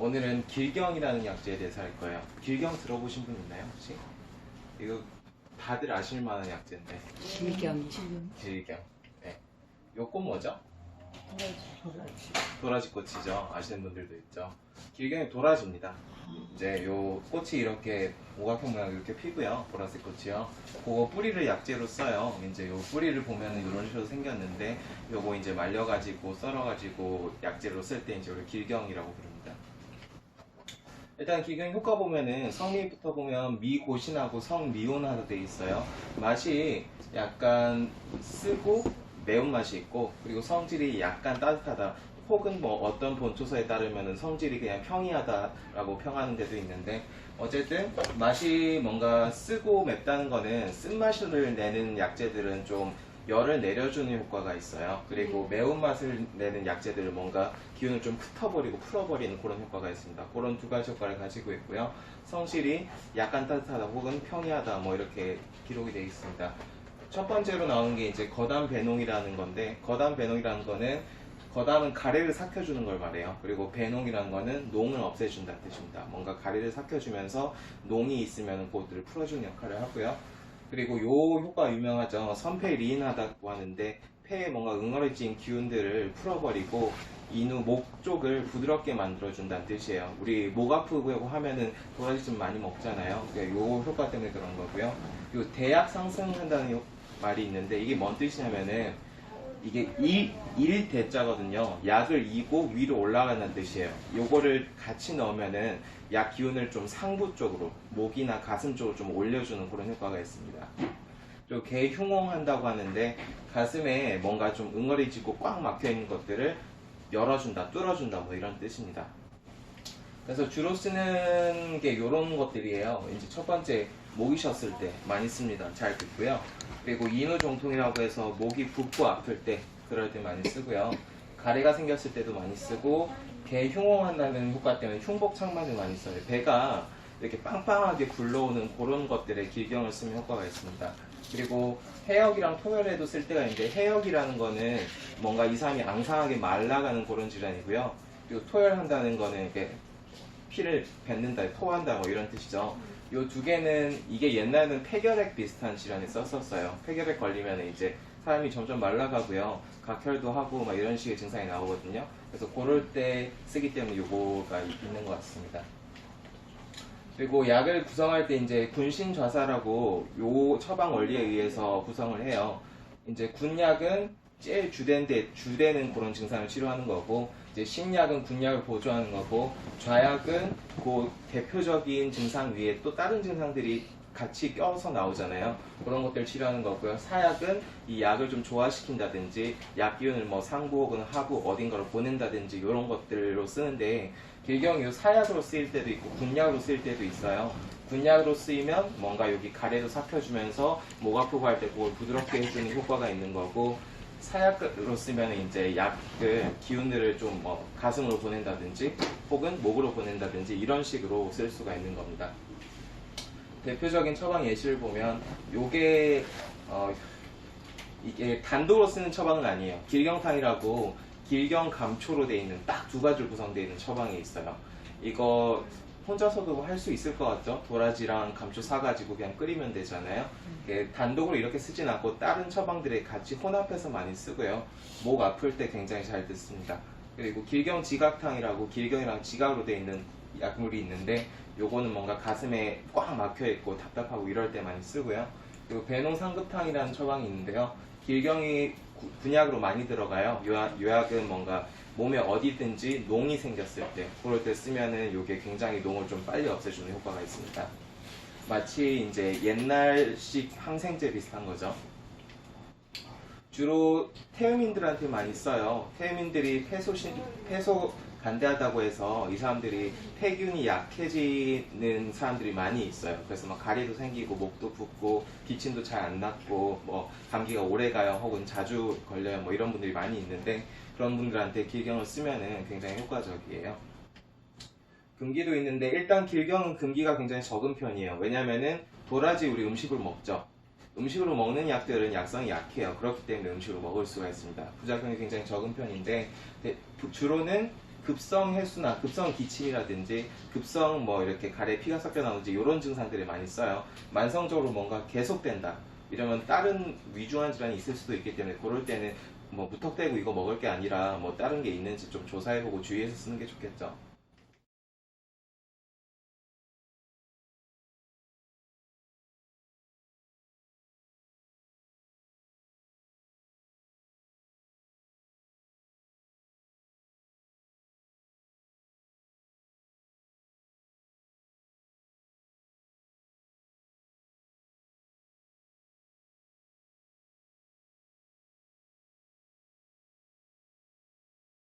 오늘은 길경이라는 약재에 대해서 할 거예요. 길경 들어보신 분 있나요, 혹시? 이거 다들 아실 만한 약재인데. 질경이죠. 길경. 네. 요 꽃 뭐죠? 도라지. 도라지꽃이죠. 아시는 분들도 있죠. 길경이 도라지입니다. 이제 요 꽃이 이렇게 오각형 모양 이렇게 피고요. 보라색 꽃이요. 그거 뿌리를 약재로 써요. 이제 요 뿌리를 보면은 이런 식으로 생겼는데 요거 이제 말려가지고 썰어가지고 약재로 쓸 때 이제 우리 길경이라고 부릅니다. 일단 길경 효과 보면은 성미부터 보면 미고신하고 성미온하다 돼 있어요. 맛이 약간 쓰고 매운맛이 있고, 그리고 성질이 약간 따뜻하다, 혹은 뭐 어떤 본초서에 따르면 성질이 그냥 평이하다라고 평하는 데도 있는데, 어쨌든 맛이 뭔가 쓰고 맵다는 거는 쓴맛을 내는 약재들은 좀 열을 내려주는 효과가 있어요. 그리고 매운맛을 내는 약재들은 뭔가 기운을 좀 흩어버리고 풀어버리는 그런 효과가 있습니다. 그런 두 가지 효과를 가지고 있고요. 성질이 약간 따뜻하다 혹은 평이하다 뭐 이렇게 기록이 되어 있습니다. 첫 번째로 나오는 게 이제 거담배농이라는 건데, 거담배농이라는 거는, 거담은 가래를 삭혀주는 걸 말해요. 그리고 배농이라는 거는 농을 없애준다는 뜻입니다. 뭔가 가래를 삭혀주면서 농이 있으면 그것들을 풀어주는 역할을 하고요. 그리고 요 효과 유명하죠. 선폐리인하다고 하는데, 폐에 뭔가 응어리진 기운들을 풀어버리고 인후 목 쪽을 부드럽게 만들어준다는 뜻이에요. 우리 목 아프고 하면은 도라지 좀 많이 먹잖아요. 그러니까 요 효과 때문에 그런 거고요. 요 대약 상승한다는 말이 있는데, 이게 뭔 뜻이냐면은 이게 일대자거든요. 약을 이고 위로 올라가는 뜻이에요. 요거를 같이 넣으면은 약 기운을 좀 상부 쪽으로, 목이나 가슴 쪽으로 좀 올려주는 그런 효과가 있습니다. 그리고 개흉홍한다고 하는데, 가슴에 뭔가 좀 응어리지고 꽉 막혀 있는 것들을 열어준다, 뚫어준다 뭐 이런 뜻입니다. 그래서 주로 쓰는 게 이런 것들이에요. 이제 첫 번째, 목이 쉬었을 때 많이 씁니다. 잘 듣고요. 그리고 인후종통이라고 해서 목이 붓고 아플 때, 그럴 때 많이 쓰고요. 가래가 생겼을 때도 많이 쓰고, 개 흉홍한다는 효과 때문에 흉복창만을 많이 써요. 배가 이렇게 빵빵하게 굴러오는 그런 것들에 길경을 쓰면 효과가 있습니다. 그리고 해역이랑 토열에도 쓸 때가 있는데, 해역이라는 거는 뭔가 이 사람이 앙상하게 말라가는 그런 질환이고요. 그리고 토열한다는 거는 이렇게 피를 뱉는다, 토한다 뭐 이런 뜻이죠. 요 두 개는, 이게 옛날에는 폐결핵 비슷한 질환에 썼었어요. 폐결핵 걸리면 이제 사람이 점점 말라가고요. 각혈도 하고 막 이런 식의 증상이 나오거든요. 그래서 그럴 때 쓰기 때문에 요거가 있는 것 같습니다. 그리고 약을 구성할 때 이제 군신좌사라고 요 처방 원리에 의해서 구성을 해요. 이제 군약은 제일 주되는 그런 증상을 치료하는 거고, 이제 신약은 군약을 보조하는 거고, 좌약은 그 대표적인 증상 위에 또 다른 증상들이 같이 껴서 나오잖아요. 그런 것들 치료하는 거고요. 사약은 이 약을 좀 조화시킨다든지, 약 기운을 뭐 상부 혹은 하부 어딘가로 보낸다든지 이런 것들로 쓰는데, 길경이 사약으로 쓰일 때도 있고 군약으로 쓰일 때도 있어요. 군약으로 쓰이면 뭔가 여기 가래도 삭혀주면서 목 아프고 할 때 그걸 부드럽게 해주는 효과가 있는 거고, 사약으로 쓰면 이제 약을, 기운들을 좀 뭐 가슴으로 보낸다든지 혹은 목으로 보낸다든지 이런 식으로 쓸 수가 있는 겁니다. 대표적인 처방 예시를 보면 요게 이게 단독으로 쓰는 처방은 아니에요. 길경탕이라고 길경 감초로 되어 있는 딱 두 가지로 구성되어 있는 처방이 있어요. 이거 혼자서도 할 수 있을 것 같죠? 도라지랑 감초 사가지고 그냥 끓이면 되잖아요. 단독으로 이렇게 쓰진 않고 다른 처방들에 같이 혼합해서 많이 쓰고요. 목 아플 때 굉장히 잘 듣습니다. 그리고 길경 지각탕이라고 길경이랑 지각으로 되어 있는 약물이 있는데, 요거는 뭔가 가슴에 꽉 막혀 있고 답답하고 이럴 때 많이 쓰고요. 그리고 배농상급탕이라는 처방이 있는데요. 길경이 군약으로 많이 들어가요. 요 약은 뭔가 몸에 어디든지 농이 생겼을 때, 그럴 때 쓰면은 요게 굉장히 농을 좀 빨리 없애주는 효과가 있습니다. 마치 이제 옛날식 항생제 비슷한 거죠. 주로 태음인들한테 많이 써요. 태음인들이 폐소 간대하다고 해서 이 사람들이 폐균이 약해지는 사람들이 많이 있어요. 그래서 막 가래도 생기고 목도 붓고 기침도 잘 안 낫고 뭐 감기가 오래 가요 혹은 자주 걸려요 뭐 이런 분들이 많이 있는데, 그런 분들한테 길경을 쓰면은 굉장히 효과적이에요. 금기도 있는데, 일단 길경은 금기가 굉장히 적은 편이에요. 왜냐면은 도라지 우리 음식으로 먹죠. 음식으로 먹는 약들은 약성이 약해요. 그렇기 때문에 음식으로 먹을 수가 있습니다. 부작용이 굉장히 적은 편인데, 주로는 급성 해수나 급성 기침이라든지 급성 뭐 이렇게 가래에 피가 섞여 나오는지 이런 증상들을 많이 써요. 만성적으로 뭔가 계속된다. 이러면 다른 위중한 질환이 있을 수도 있기 때문에 그럴 때는 뭐 무턱대고 이거 먹을 게 아니라 뭐 다른 게 있는지 좀 조사해보고 주의해서 쓰는 게 좋겠죠.